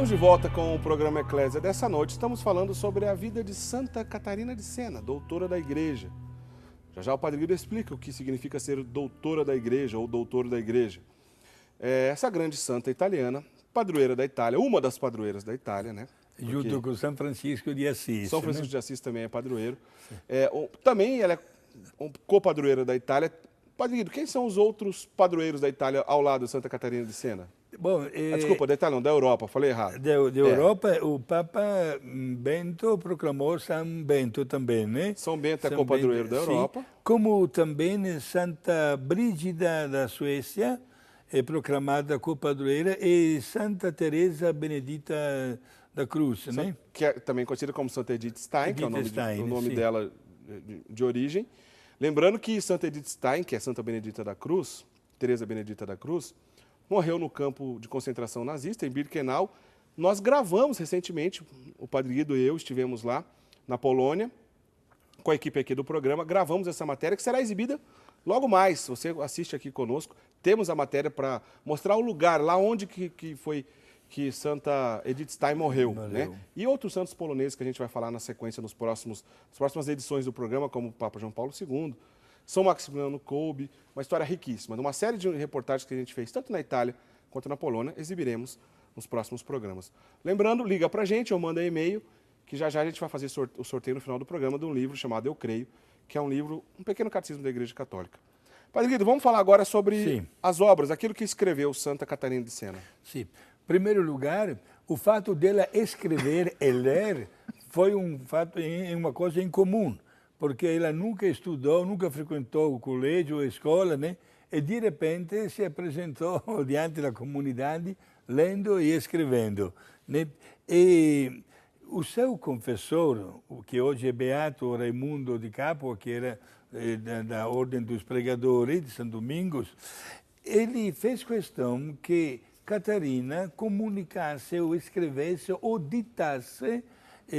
Estamos de volta com o programa Eclésia dessa noite. Estamos falando sobre a vida de Santa Catarina de Sena, doutora da Igreja. Já o Padre Guido explica o que significa ser doutora da Igreja ou doutor da Igreja. Essa grande santa italiana, padroeira da Itália, uma das padroeiras da Itália, né? Junto com São Francisco de Assis. São Francisco de Assis também é padroeiro. Também ela é copadroeira da Itália. Padre Guido, quem são os outros padroeiros da Itália ao lado de Santa Catarina de Sena? Bom, desculpa, da Itália não, da Europa, falei errado. Da Europa, o Papa Bento proclamou São Bento também, né? São Bento é copadroeiro da Europa. Sim, como também Santa Brígida da Suécia é proclamada copadroeira e Santa Teresa Benedita da Cruz, né? Que é também conhecida como Santa Edith Stein, que é o nome dela de origem. Lembrando que Santa Edith Stein, que é Santa Benedita da Cruz, Teresa Benedita da Cruz, morreu no campo de concentração nazista, em Birkenau. Nós gravamos recentemente, o Padre Guido e eu estivemos lá na Polônia, com a equipe aqui do programa, gravamos essa matéria que será exibida logo mais. Se você assiste aqui conosco, temos a matéria para mostrar o lugar, lá onde que Santa Edith Stein morreu. Né? E outros santos poloneses que a gente vai falar na sequência nas próximas edições do programa, como o Papa João Paulo II, São Maximiliano Kolbe, uma história riquíssima. Uma série de reportagens que a gente fez, tanto na Itália quanto na Polônia, exibiremos nos próximos programas. Lembrando, liga pra gente ou manda e-mail, que já a gente vai fazer o sorteio no final do programa de um livro chamado Eu Creio, que é um livro, um pequeno catecismo da Igreja Católica. Padre Guido, vamos falar agora sobre as obras, aquilo que escreveu Santa Catarina de Sena. Sim. Em primeiro lugar, o fato dela escrever e ler foi uma coisa incomum, porque ela nunca estudou, nunca frequentou o colégio ou escola, né? E de repente se apresentou diante da comunidade, lendo e escrevendo, né? E o seu confessor, que hoje é beato, Raimundo di Capo, que era da Ordem dos Pregadores de São Domingos, ele fez questão que Catarina comunicasse ou escrevesse ou ditasse,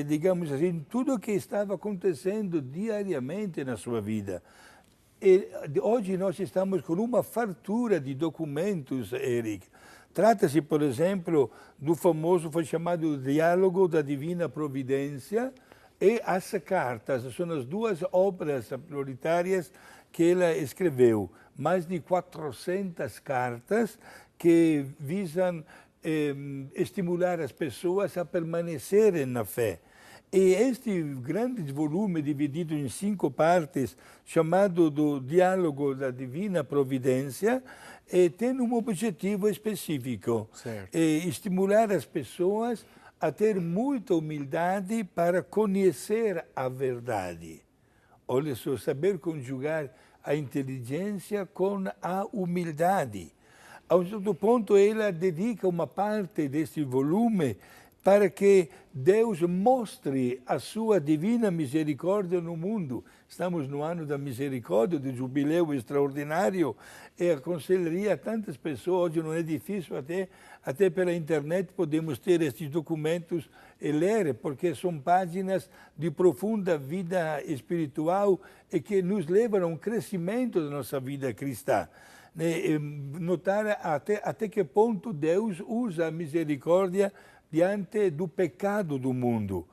digamos assim, tudo o que estava acontecendo diariamente na sua vida. E hoje nós estamos com uma fartura de documentos, Eric. Trata-se, por exemplo, do famoso, foi chamado Diálogo da Divina Providência, e as cartas, são as duas obras prioritárias que ela escreveu. Mais de 400 cartas que visam estimular as pessoas a permanecerem na fé. E este grande volume, dividido em 5 partes, chamado do Diálogo da Divina Providência, tem um objetivo específico, estimular as pessoas a ter muita humildade para conhecer a verdade. Olha só, saber conjugar a inteligência com a humildade. A um certo ponto, ela dedica uma parte deste volume para que Deus mostre a sua divina misericórdia no mundo. Estamos no ano da misericórdia, do jubileu extraordinário, e aconselharia a tantas pessoas, hoje não é difícil, até pela internet podemos ter estes documentos e ler, porque são páginas de profunda vida espiritual e que nos levam a um crescimento da nossa vida cristã. Notar até que ponto Deus usa a misericórdia diante do pecado do mundo.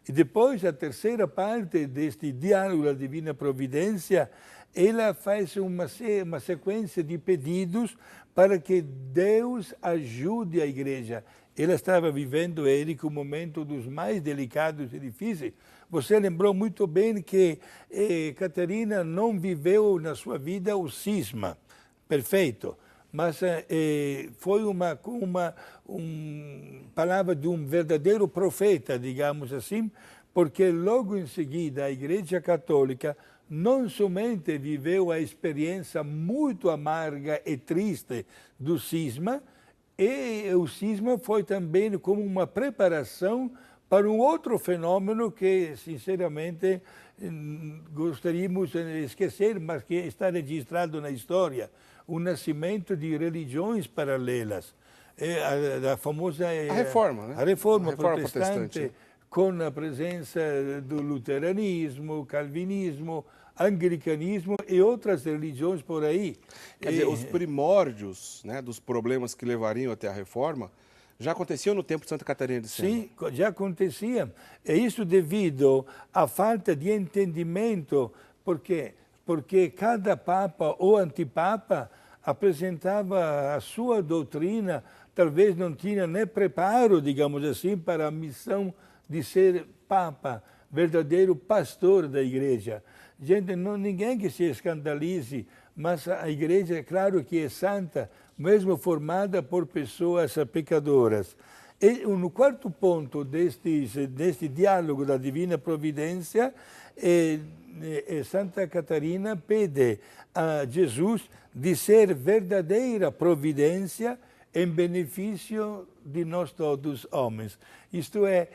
E depois, a terceira parte deste Diálogo da Divina Providência, ela faz uma sequência de pedidos para que Deus ajude a Igreja. Ela estava vivendo, Érico, um momento dos mais delicados e difíceis. Você lembrou muito bem que Catarina não viveu na sua vida o cisma. Perfeito. Mas foi uma palavra de um verdadeiro profeta, digamos assim, porque logo em seguida a Igreja Católica não somente viveu a experiência muito amarga e triste do cisma, e o cisma foi também como uma preparação para um outro fenômeno que, sinceramente, gostaríamos de esquecer, mas que está registrado na história, o nascimento de religiões paralelas. A famosa... A Reforma, né? A Reforma protestante, com a presença do luteranismo, calvinismo, anglicanismo e outras religiões por aí. Quer dizer, os primórdios, né, dos problemas que levariam até a Reforma Já acontecia no tempo de Santa Catarina de Sena? Sim, já acontecia. E isso devido à falta de entendimento, porque cada papa ou antipapa apresentava a sua doutrina, talvez não tinha nem preparo, digamos assim, para a missão de ser papa, verdadeiro pastor da igreja. Gente, ninguém que se escandalize, mas a igreja, é claro que é santa, mesmo formada por pessoas pecadoras. E no quarto ponto deste diálogo da Divina Providência, Santa Catarina pede a Jesus de ser verdadeira providência em benefício de nós todos homens. Isto é,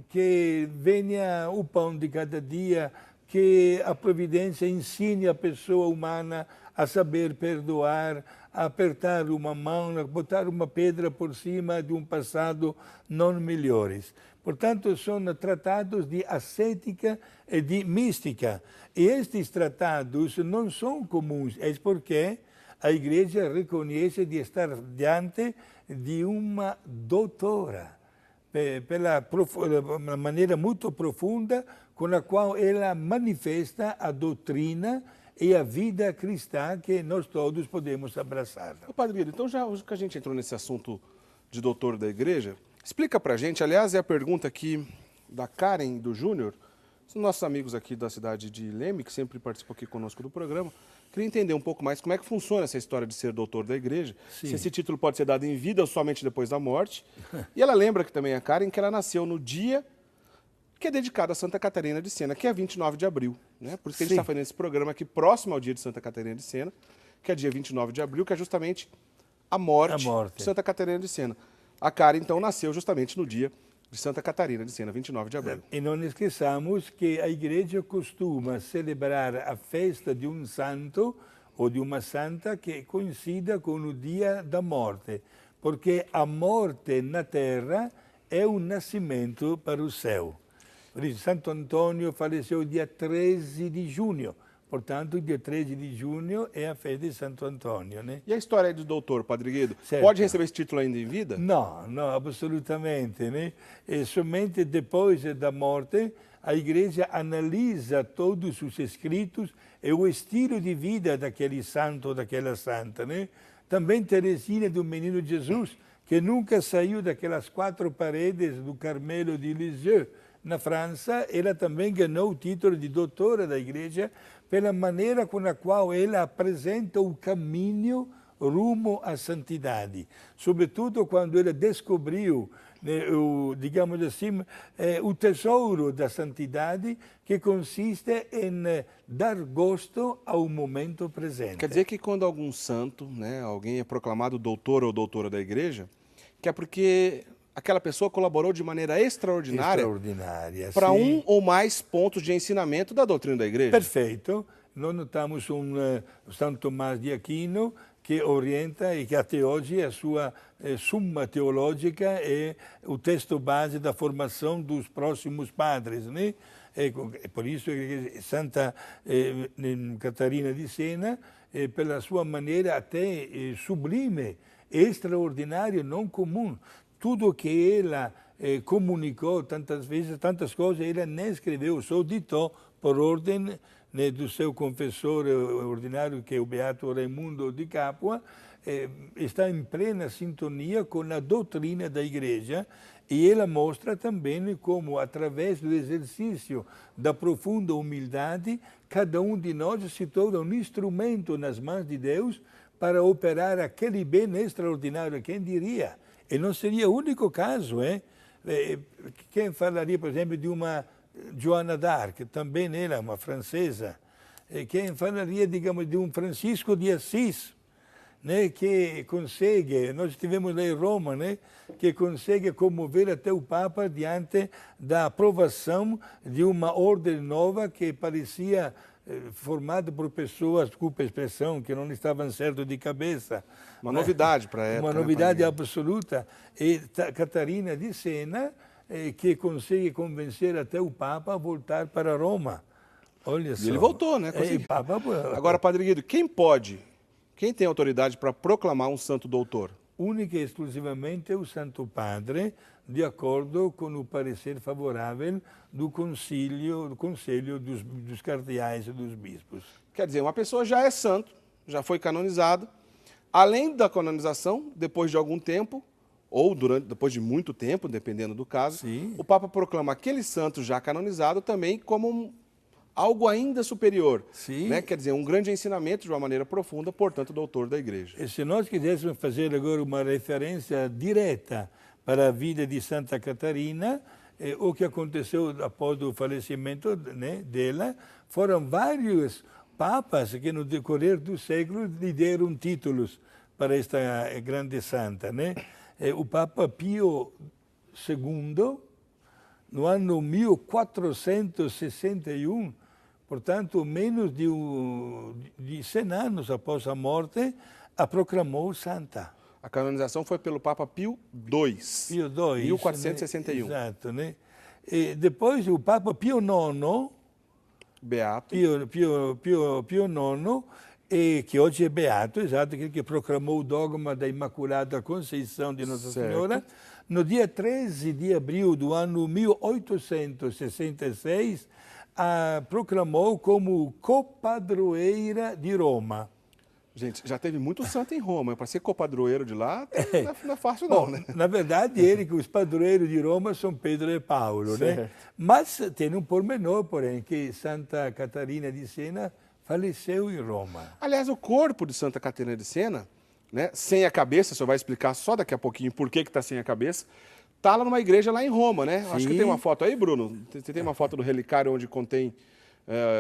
que venha o pão de cada dia, que a providência ensine a pessoa humana a saber perdoar, a apertar uma mão, a botar uma pedra por cima de um passado não melhores. Portanto, são tratados de ascética e de mística. E estes tratados não são comuns, é porque a Igreja reconhece de estar diante de uma doutora, pela maneira muito profunda com a qual ela manifesta a doutrina e a vida cristã que nós todos podemos abraçar. Padre Guido, então já que a gente entrou nesse assunto de doutor da igreja, explica pra gente, aliás é a pergunta aqui da Karen e do Júnior, são nossos amigos aqui da cidade de Leme, que sempre participam aqui conosco do programa. Queria entender um pouco mais como é que funciona essa história de ser doutor da igreja, Sim. Se esse título pode ser dado em vida ou somente depois da morte. E ela lembra que também a Karen que ela nasceu no dia que é dedicado a Santa Catarina de Sena, que é 29 de abril. Né? Por isso que a gente está fazendo esse programa aqui próximo ao dia de Santa Catarina de Sena, que é dia 29 de abril, que é justamente a morte de Santa Catarina de Sena. A Karen, então, nasceu justamente no dia de Santa Catarina de Sena, 29 de abril. E não esqueçamos que a igreja costuma celebrar a festa de um santo ou de uma santa que coincida com o dia da morte, porque a morte na terra é um nascimento para o céu. Por isso, Santo Antônio faleceu dia 13 de junho. Portanto, dia 13 de junho é a festa de Santo Antônio, né? E a história do doutor, Padre Guido? Certo. Pode receber esse título ainda em vida? Não, absolutamente, né? E somente depois da morte, a Igreja analisa todos os escritos e o estilo de vida daquele santo ou daquela santa, né? Também Teresina do Menino Jesus, que nunca saiu daquelas 4 paredes do Carmelo de Lisieux, na França, ela também ganhou o título de doutora da Igreja pela maneira com a qual ela apresenta o caminho rumo à santidade. Sobretudo quando ela descobriu, né, digamos assim, o tesouro da santidade, que consiste em dar gosto ao momento presente. Quer dizer que quando algum santo, né, alguém é proclamado doutor ou doutora da Igreja, que é porque aquela pessoa colaborou de maneira extraordinária para um ou mais pontos de ensinamento da doutrina da Igreja. Perfeito. Nós notamos São Tomás de Aquino, que orienta e que até hoje a sua Summa Teológica é o texto base da formação dos próximos padres, né? É por isso que Santa Catarina de Sena, pela sua maneira até sublime, extraordinário, não comum. Tudo que ela comunicou tantas vezes, tantas coisas, ela nem escreveu, só ditou por ordem, né, do seu confessor ordinário, que é o Beato Raimundo de Capua, está em plena sintonia com a doutrina da Igreja, e ela mostra também como, através do exercício da profunda humildade, cada um de nós se torna um instrumento nas mãos de Deus para operar aquele bem extraordinário, quem diria? E não seria o único caso, hein? Quem falaria, por exemplo, de uma Joana d'Arc, também ela, uma francesa. Quem falaria, digamos, de um Francisco de Assis, né, que consegue, nós estivemos lá em Roma, né, que consegue comover até o Papa diante da aprovação de uma ordem nova que parecia formada por pessoas, desculpa a expressão, que não estavam certo de cabeça. Uma novidade para ela. Uma novidade absoluta. E Catarina de Sena, que consegue convencer até o Papa a voltar para Roma. Olha só. E ele voltou, né? Papa... Agora, Padre Guido, quem tem autoridade para proclamar um santo doutor? única e exclusivamente o Santo Padre, de acordo com o parecer favorável do Conselho dos Cardeais e dos Bispos. Quer dizer, uma pessoa já é santo, já foi canonizado. Além da canonização, depois de algum tempo, ou depois de muito tempo, dependendo do caso, Sim. o Papa proclama aquele santo já canonizado também como algo ainda superior. Sim. Né? Quer dizer, um grande ensinamento de uma maneira profunda, portanto, doutor da Igreja. E se nós quiséssemos fazer agora uma referência direta para a vida de Santa Catarina, o que aconteceu após o falecimento, né, dela, foram vários papas que no decorrer dos séculos lhe deram títulos para esta grande santa, né? O Papa Pio II, no ano 1461, portanto, menos de 100 anos após a morte, a proclamou santa. A canonização foi pelo Papa Pio II, Pio II, 1461. Né? Exato, né? E depois o Papa Pio IX, Beato. Pio IX, que hoje é beato, exato, aquele que proclamou o dogma da Imaculada Conceição de Nossa Senhora, no dia 13 de abril do ano 1866, proclamou como copadroeira de Roma. Gente, já teve muito santo em Roma. Para ser copadroeiro de lá, não é fácil não, né? Na verdade, os padroeiros de Roma são Pedro e Paulo, né? Mas tem um pormenor, porém, que Santa Catarina de Siena faleceu em Roma. Aliás, o corpo de Santa Catarina de Siena, né, sem a cabeça, o senhor vai explicar só daqui a pouquinho por que está sem a cabeça, está lá numa igreja lá em Roma, né? Sim. Acho que tem uma foto aí, Bruno. Você tem uma foto do relicário onde contém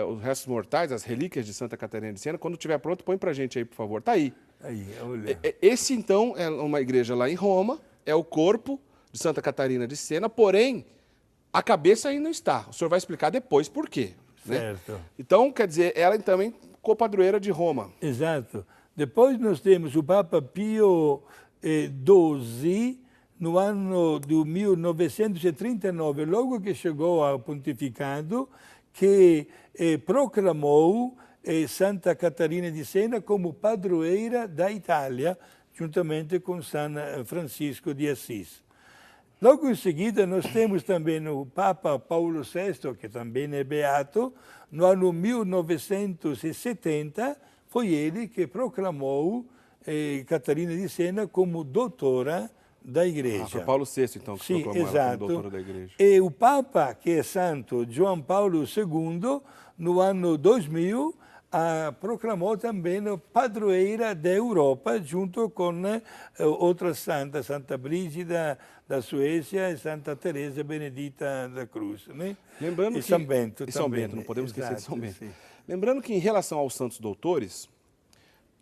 os restos mortais, as relíquias de Santa Catarina de Siena. Quando estiver pronto, põe pra gente aí, por favor. Tá aí. Aí, olha. Esse, então, é uma igreja lá em Roma, é o corpo de Santa Catarina de Siena, porém, a cabeça ainda não está. O senhor vai explicar depois por quê. Certo. Né? Então, quer dizer, ela também copadroeira de Roma. Exato. Depois nós temos o Papa Pio XII, no ano de 1939, logo que chegou ao pontificado, que proclamou Santa Catarina de Siena como padroeira da Itália, juntamente com São Francisco de Assis. Logo em seguida, nós temos também o Papa Paulo VI, que também é beato, no ano 1970, foi ele que proclamou Catarina de Siena como doutora da Igreja. Foi Paulo VI, então, que proclamou ela como doutora da Igreja. E o Papa, que é santo, João Paulo II, no ano 2000, proclamou também padroeira da Europa, junto com outras santas, Santa Brígida da Suécia e Santa Teresa Benedita da Cruz. Né? Lembrando São Bento e também. São Bento, não podemos esquecer de São Bento. Sim. Lembrando que, em relação aos santos doutores,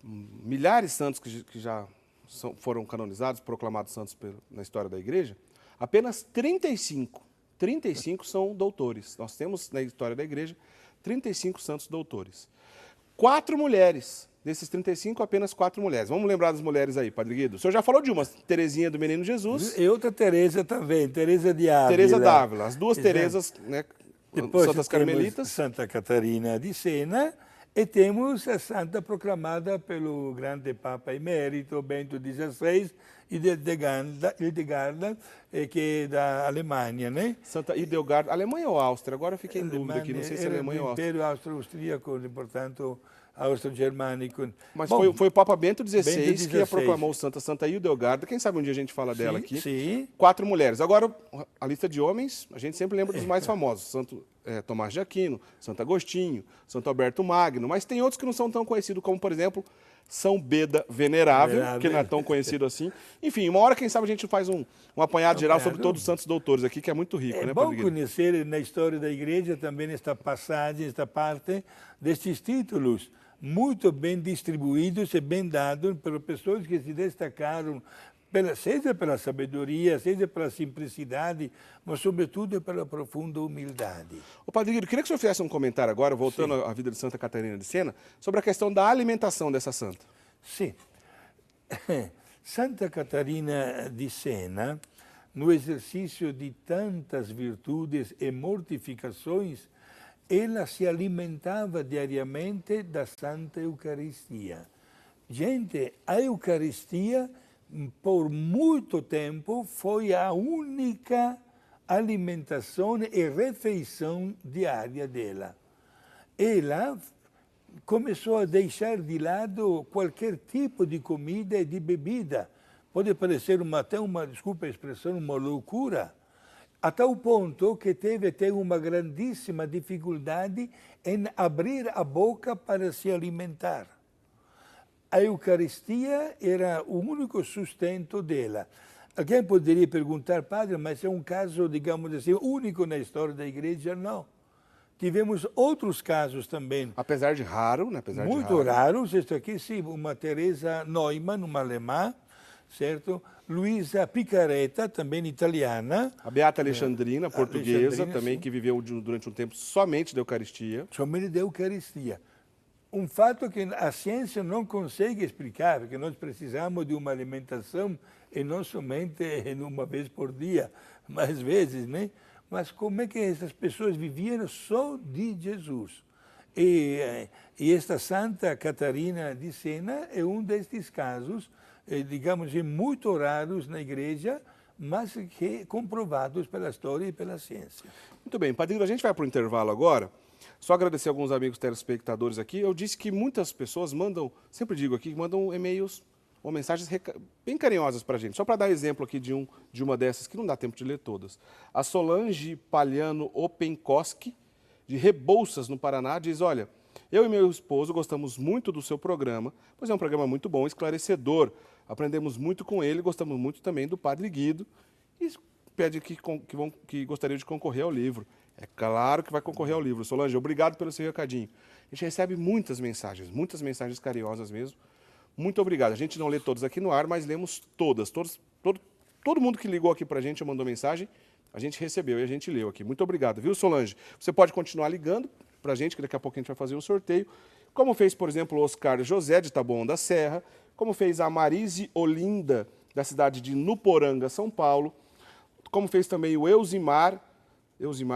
milhares de santos que já foram canonizados, proclamados santos na história da Igreja, apenas 35 são doutores. Nós temos na história da Igreja 35 santos doutores. 4 mulheres. Desses 35, apenas 4 mulheres. Vamos lembrar das mulheres aí, Padre Guido. O senhor já falou de uma, Terezinha do Menino Jesus. E outra Teresa também, Teresa de Ávila. Teresa d'Ávila. As duas Teresas, né, depois santas carmelitas. Santa Catarina de Siena. E temos a santa proclamada pelo grande Papa Emérito Bento XVI, Hildegard, que é da Alemanha, né? Santa Hildegard, Alemanha ou Áustria? Agora eu fiquei em dúvida aqui, não sei se é Alemanha ou Áustria. Império Austro-Austríaco, portanto, austro-germânico. Mas foi o Papa Bento XVI que a proclamou Santa Hildegard. Quem sabe um dia a gente fala dela aqui. Sim. 4 mulheres. Agora, a lista de homens, a gente sempre lembra dos mais famosos. Santo Tomás de Aquino, Santo Agostinho, Santo Alberto Magno. Mas tem outros que não são tão conhecidos, como, por exemplo, São Beda Venerável, que não é tão conhecido assim. Enfim, uma hora, quem sabe, a gente faz um apanhado geral sobre todos os santos doutores aqui, que é muito rico, né, Padre Guido? É bom conhecer na história da Igreja também esta passagem, esta parte destes títulos, muito bem distribuídos e bem dados por pessoas que se destacaram, seja pela sabedoria, seja pela simplicidade, mas sobretudo pela profunda humildade. Ô Padre Guido, queria que o senhor fizesse um comentário agora, voltando à vida de Santa Catarina de Siena, sobre a questão da alimentação dessa santa. Sim. Santa Catarina de Siena, no exercício de tantas virtudes e mortificações, ela se alimentava diariamente da Santa Eucaristia. Gente, a Eucaristia por muito tempo, foi a única alimentação e refeição diária dela. Ela começou a deixar de lado qualquer tipo de comida e de bebida. Pode parecer até uma, desculpa a expressão, uma loucura, a tal ponto que teve até uma grandíssima dificuldade em abrir a boca para se alimentar. A Eucaristia era o único sustento dela. Alguém poderia perguntar, padre, mas é um caso, digamos assim, único na história da igreja? Não. Tivemos outros casos também. Apesar de raro, né? Muito raros. Este aqui, sim, uma Teresa Neumann, uma alemã, certo? Luisa Picaretta, também italiana. A Beata Alexandrina, portuguesa, também, sim, que viveu durante um tempo somente da Eucaristia. Somente da Eucaristia. Um fato que a ciência não consegue explicar, porque nós precisamos de uma alimentação e não somente uma vez por dia, mais vezes, né? Mas como é que essas pessoas viviam só de Jesus? E esta Santa Catarina de Siena é um destes casos, digamos, muito raros na igreja, mas que comprovados pela história e pela ciência. Muito bem, Padrinho, a gente vai para o intervalo agora. Só agradecer a alguns amigos telespectadores aqui. Eu disse que muitas pessoas mandam, sempre digo aqui, mandam e-mails ou mensagens bem carinhosas para a gente. Só para dar exemplo aqui de uma dessas, que não dá tempo de ler todas. A Solange Palhano Openkoski, de Rebouças, no Paraná, diz, olha, eu e meu esposo gostamos muito do seu programa, pois é um programa muito bom, esclarecedor. Aprendemos muito com ele, gostamos muito também do Padre Guido. E pede que gostaria de concorrer ao livro. É claro que vai concorrer ao livro. Solange, obrigado pelo seu recadinho. A gente recebe muitas mensagens carinhosas mesmo. Muito obrigado. A gente não lê todas aqui no ar, mas lemos todas. Todo mundo que ligou aqui para a gente e mandou mensagem, a gente recebeu e a gente leu aqui. Muito obrigado, viu, Solange? Você pode continuar ligando para a gente, que daqui a pouco a gente vai fazer um sorteio. Como fez, por exemplo, o Oscar José, de Taboão da Serra. Como fez a Marise Olinda, da cidade de Nuporanga, São Paulo. Como fez também o Eusimar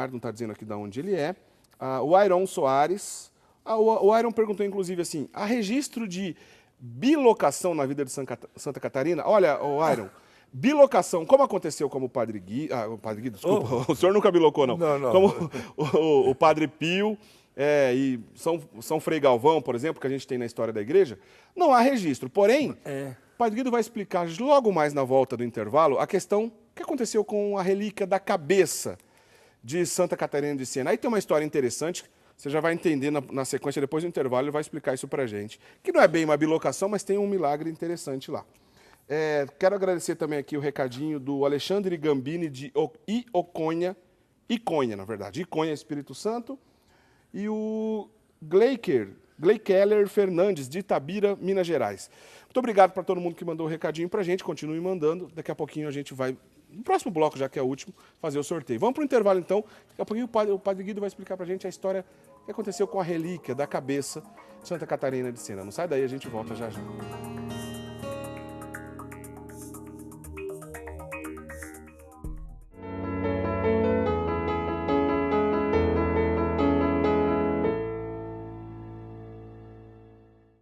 não está dizendo aqui de onde ele é. O Airon Soares. O Airon perguntou, inclusive, assim, há registro de bilocação na vida de Santa Catarina? Olha, o Airon, bilocação, como aconteceu como o Padre Guido, desculpa, o senhor nunca bilocou, não. Não. Como o Padre Pio e São Frei Galvão, por exemplo, que a gente tem na história da igreja, não há registro. Porém, o Padre Guido vai explicar logo mais na volta do intervalo a questão que aconteceu com a relíquia da cabeça de Santa Catarina de Siena. Aí tem uma história interessante, você já vai entender na sequência, depois do intervalo, ele vai explicar isso pra gente. Que não é bem uma bilocação, mas tem um milagre interessante lá. Quero agradecer também aqui o recadinho do Alexandre Gambini de Iconha, na verdade, Iconha, Espírito Santo, e o Gleikeller Fernandes, de Itabira, Minas Gerais. Muito obrigado para todo mundo que mandou o recadinho pra gente, continue mandando, daqui a pouquinho a gente vai, no próximo bloco, já que é o último, fazer o sorteio. Vamos para o intervalo, então. Daqui a pouquinho o Padre Guido vai explicar para a gente a história que aconteceu com a relíquia da cabeça de Santa Catarina de Siena. Não sai daí, a gente volta já já.